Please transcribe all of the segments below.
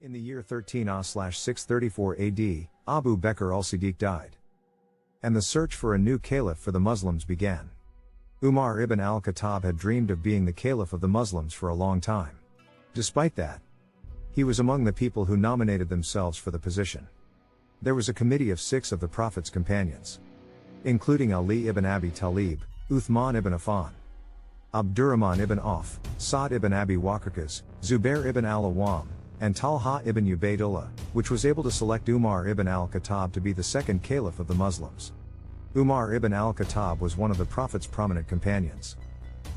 In the year 13/634 AD, Abu Bakr Al-Siddiq died. And the search for a new caliph for the Muslims began. Umar ibn Al-Khattab had dreamed of being the caliph of the Muslims for a long time. Despite that, he was among the people who nominated themselves for the position. There was a committee of 6 of the Prophet's companions, including Ali ibn Abi Talib, Uthman ibn Affan, Abdurrahman ibn Auf, Sa'd ibn Abi Waqqas, Zubair ibn al-Awwam, and Talha ibn Ubaydullah, which was able to select Umar ibn al-Khattab to be the second caliph of the Muslims. Umar ibn al-Khattab was one of the Prophet's prominent companions,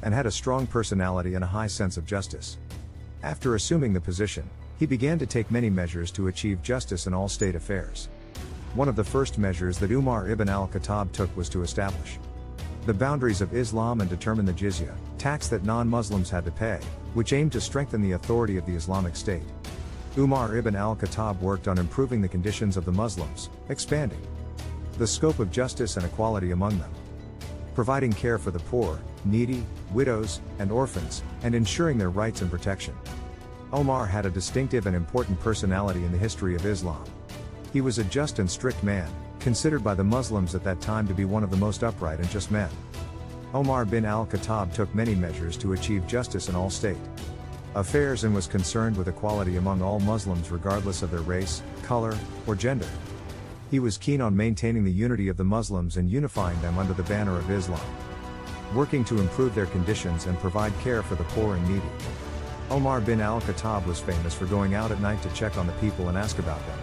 and had a strong personality and a high sense of justice. After assuming the position, he began to take many measures to achieve justice in all state affairs. One of the first measures that Umar ibn al-Khattab took was to establish the boundaries of Islam and determine the jizya, tax that non-Muslims had to pay, which aimed to strengthen the authority of the Islamic State. Umar ibn al-Khattab worked on improving the conditions of the Muslims, expanding the scope of justice and equality among them, providing care for the poor, needy, widows, and orphans, and ensuring their rights and protection. Omar had a distinctive and important personality in the history of Islam. He was a just and strict man, considered by the Muslims at that time to be one of the most upright and just men. Umar bin al-Khattab took many measures to achieve justice in all state affairs and was concerned with equality among all Muslims regardless of their race, color, or gender. He was keen on maintaining the unity of the Muslims and unifying them under the banner of Islam, working to improve their conditions and provide care for the poor and needy. Umar bin al-Khattab was famous for going out at night to check on the people and ask about them,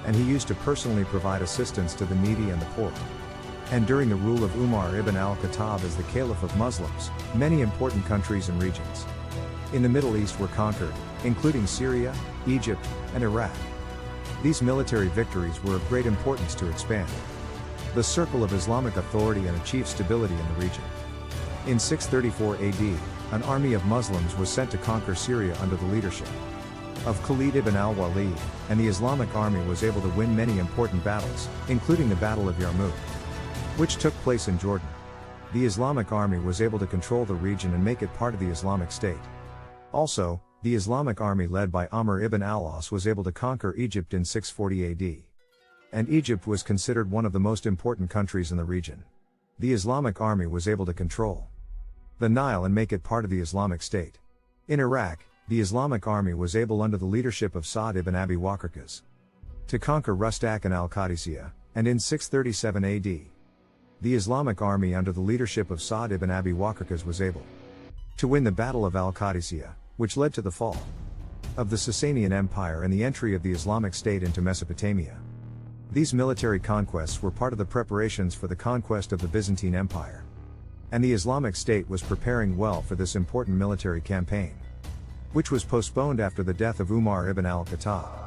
and he used to personally provide assistance to the needy and the poor. And during the rule of Umar ibn al-Khattab as the caliph of Muslims, many important countries and regions in the Middle East were conquered, including Syria, Egypt, and Iraq. These military victories were of great importance to expand the circle of Islamic authority and achieve stability in the region. In 634 AD, an army of Muslims was sent to conquer Syria under the leadership of Khalid ibn al-Walid, and the Islamic army was able to win many important battles, including the Battle of Yarmouk, which took place in Jordan. The Islamic army was able to control the region and make it part of the Islamic State. Also, the Islamic army led by Umar ibn al-As was able to conquer Egypt in 640 AD. And Egypt was considered one of the most important countries in the region. The Islamic army was able to control the Nile and make it part of the Islamic State. In Iraq, the Islamic army was able under the leadership of Sa'd ibn Abi Waqqas to conquer Rustak and al-Qadisiyah, and in 637 AD, the Islamic army under the leadership of Sa'd ibn Abi Waqqas was able to win the Battle of al-Qadisiyah, which led to the fall of the Byzantine Empire and the entry of the Islamic State into Mesopotamia. These military conquests were part of the preparations for the conquest of the Byzantine Empire. And the Islamic State was preparing well for this important military campaign, which was postponed after the death of Umar ibn al-Khattab.